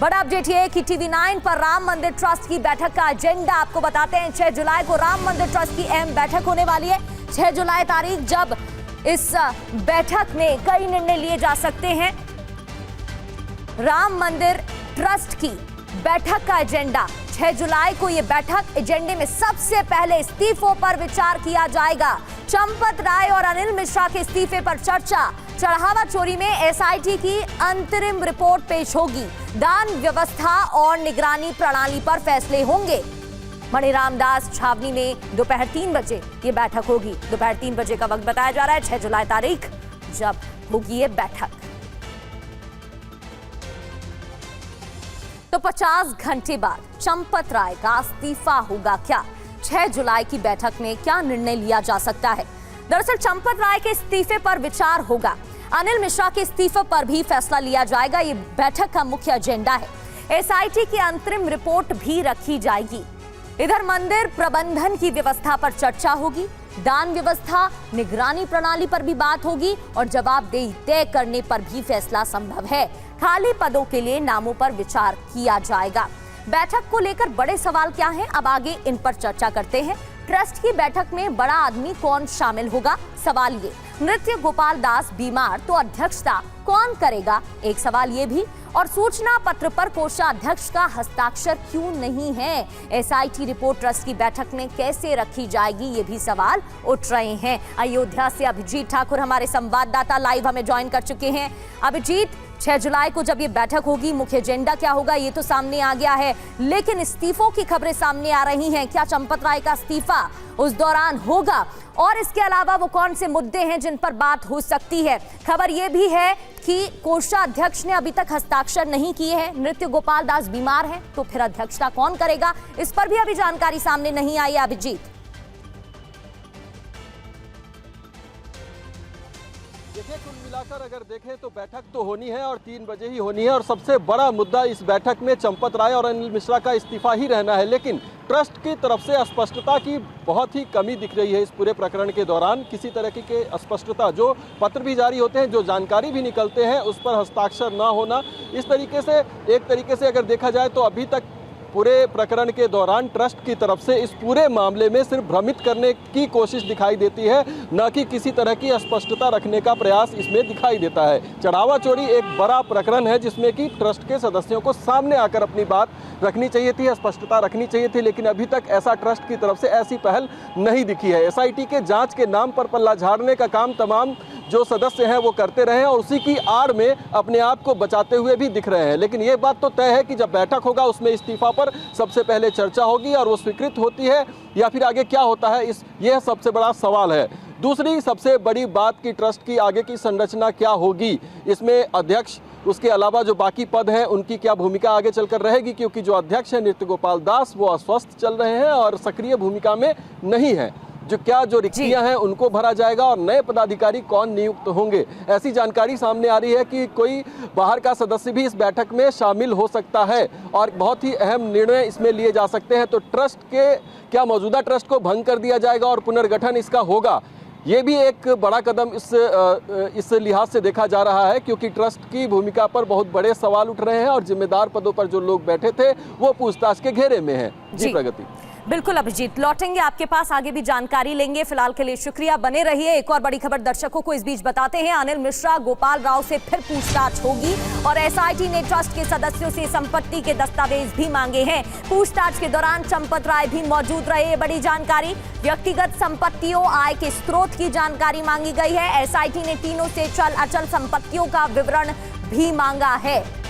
बड़ा अपडेट ये है कि टीवी9 पर राम मंदिर ट्रस्ट की बैठक का एजेंडा आपको बताते हैं। 6 जुलाई को राम मंदिर ट्रस्ट की अहम बैठक होने वाली है। 6 जुलाई तारीख, जब इस बैठक में कई निर्णय लिए जा सकते हैं। राम मंदिर ट्रस्ट की बैठक का एजेंडा 6 जुलाई को ये बैठक, एजेंडे में सबसे पहले इस्तीफों पर विचार किया जाएगा। चंपत राय और अनिल मिश्रा के इस्तीफे पर चर्चा। चढ़ावा चोरी में एसआईटी की अंतरिम रिपोर्ट पेश होगी। दान व्यवस्था और निगरानी प्रणाली पर फैसले होंगे। मणिराम दास छावनी में दोपहर 3 बजे ये बैठक होगी। दोपहर 3 बजे का वक्त बताया जा रहा है, 6 जुलाई तारीख जब होगी ये बैठक। तो 50 घंटे बाद चंपत राय का इस्तीफा होगा क्या? 6 जुलाई की बैठक में क्या निर्णय लिया जा सकता है? दरअसल चंपत राय के इस्तीफे पर विचार होगा। अनिल मिश्रा के इस्तीफे पर भी फैसला लिया जाएगा। ये बैठक का मुख्य एजेंडा है। एसआईटी की अंतरिम रिपोर्ट भी रखी जाएगी। इधर मंदिर प्रबंधन की व्यवस्था पर चर्चा होगी। दान व्यवस्था, निगरानी प्रणाली पर भी बात होगी और जवाबदेही तय करने पर भी फैसला संभव है। खाली पदों के लिए नामों पर विचार किया जाएगा। बैठक को लेकर बड़े सवाल क्या हैं? अब आगे इन पर चर्चा करते हैं। ट्रस्ट की बैठक में बड़ा आदमी कौन शामिल होगा? सवाल ये। नृत्य गोपाल दास बीमार, तो अध्यक्षता कौन करेगा? एक सवाल ये भी। और सूचना पत्र पर कोषाध्यक्ष का हस्ताक्षर क्यों नहीं है? एसआईटी रिपोर्ट ट्रस्ट की बैठक में कैसे रखी जाएगी? ये भी सवाल उठ रहे हैं। अयोध्या से अभिजीत ठाकुर हमारे संवाददाता लाइव हमें ज्वाइन कर चुके हैं। अभिजीत, 6 जुलाई को जब ये बैठक होगी, मुख्य एजेंडा क्या होगा ये तो सामने आ गया है, लेकिन इस्तीफों की खबरें सामने आ रही हैं। क्या चंपत राय का इस्तीफा उस दौरान होगा? और इसके अलावा वो कौन से मुद्दे हैं जिन पर बात हो सकती है? खबर ये भी है कि कोषाध्यक्ष ने अभी तक हस्ताक्षर नहीं किए हैं। नृत्य गोपाल दास बीमार हैं, तो फिर अध्यक्षता कौन करेगा? इस पर भी अभी जानकारी सामने नहीं आई है अभिजीत। देखिए, कुल मिलाकर अगर देखें तो बैठक तो होनी है और 3 बजे ही होनी है और सबसे बड़ा मुद्दा इस बैठक में चंपत राय और अनिल मिश्रा का इस्तीफा ही रहना है। लेकिन ट्रस्ट की तरफ से स्पष्टता की बहुत ही कमी दिख रही है इस पूरे प्रकरण के दौरान। किसी तरह की स्पष्टता, जो पत्र भी जारी होते हैं, जो जानकारी भी निकलते हैं, उस पर हस्ताक्षर ना होना, इस तरीके से एक तरीके से अगर देखा जाए तो अभी तक पूरे प्रकरण के दौरान ट्रस्ट की तरफ से इस पूरे मामले में सिर्फ भ्रमित करने की कोशिश दिखाई देती है, न कि किसी तरह की स्पष्टता रखने का प्रयास इसमें दिखाई देता है। चढ़ावा चोरी एक बड़ा प्रकरण है जिसमें कि ट्रस्ट के सदस्यों को सामने आकर अपनी बात रखनी चाहिए थी, स्पष्टता रखनी चाहिए थी, लेकिन अभी तक ऐसा ट्रस्ट की तरफ से ऐसी पहल नहीं दिखी है। एसआईटी के जांच के नाम पर पल्ला झाड़ने का काम तमाम जो सदस्य हैं वो करते रहे हैं और उसी की आड़ में अपने आप को बचाते हुए भी दिख रहे हैं। लेकिन ये बात तो तय है कि जब बैठक होगा उसमें इस्तीफा पर सबसे पहले चर्चा होगी और वो स्वीकृत होती है या फिर आगे क्या होता है, यह सबसे बड़ा सवाल है। दूसरी सबसे बड़ी बात कि ट्रस्ट की आगे की संरचना क्या होगी, इसमें अध्यक्ष, उसके अलावा जो बाकी पद हैं उनकी क्या भूमिका आगे चलकर रहेगी, क्योंकि जो अध्यक्ष है नृत्य गोपाल दास वो अस्वस्थ चल रहे हैं और सक्रिय भूमिका में नहीं है। जो रिक्तियां हैं उनको भरा जाएगा और नए पदाधिकारी कौन नियुक्त होंगे, ऐसी जानकारी सामने आ रही है कि कोई बाहर का सदस्य भी इस बैठक में शामिल हो सकता है और बहुत ही अहम निर्णय इसमें लिए जा सकते हैं। तो ट्रस्ट के क्या मौजूदा ट्रस्ट को भंग कर दिया जाएगा और पुनर्गठन इसका होगा, ये भी एक बड़ा कदम इस लिहाज से देखा जा रहा है, क्योंकि ट्रस्ट की भूमिका पर बहुत बड़े सवाल उठ रहे हैं और जिम्मेदार पदों पर जो लोग बैठे थे वो पूछताछ के घेरे में हैं। जी प्रगति। बिल्कुल अभिजीत, लौटेंगे आपके पास, आगे भी जानकारी लेंगे। फिलहाल के लिए शुक्रिया, बने रहिए। एक और बड़ी खबर दर्शकों को इस बीच बताते हैं। अनिल मिश्रा, गोपाल राव से फिर पूछताछ होगी और एसआईटी ने ट्रस्ट के सदस्यों से संपत्ति के दस्तावेज भी मांगे हैं। पूछताछ के दौरान चंपत राय भी मौजूद रहे। बड़ी जानकारी, व्यक्तिगत संपत्तियों, आय के स्रोत की जानकारी मांगी गई है। एसआईटी ने तीनों से चल अचल संपत्तियों का विवरण भी मांगा है।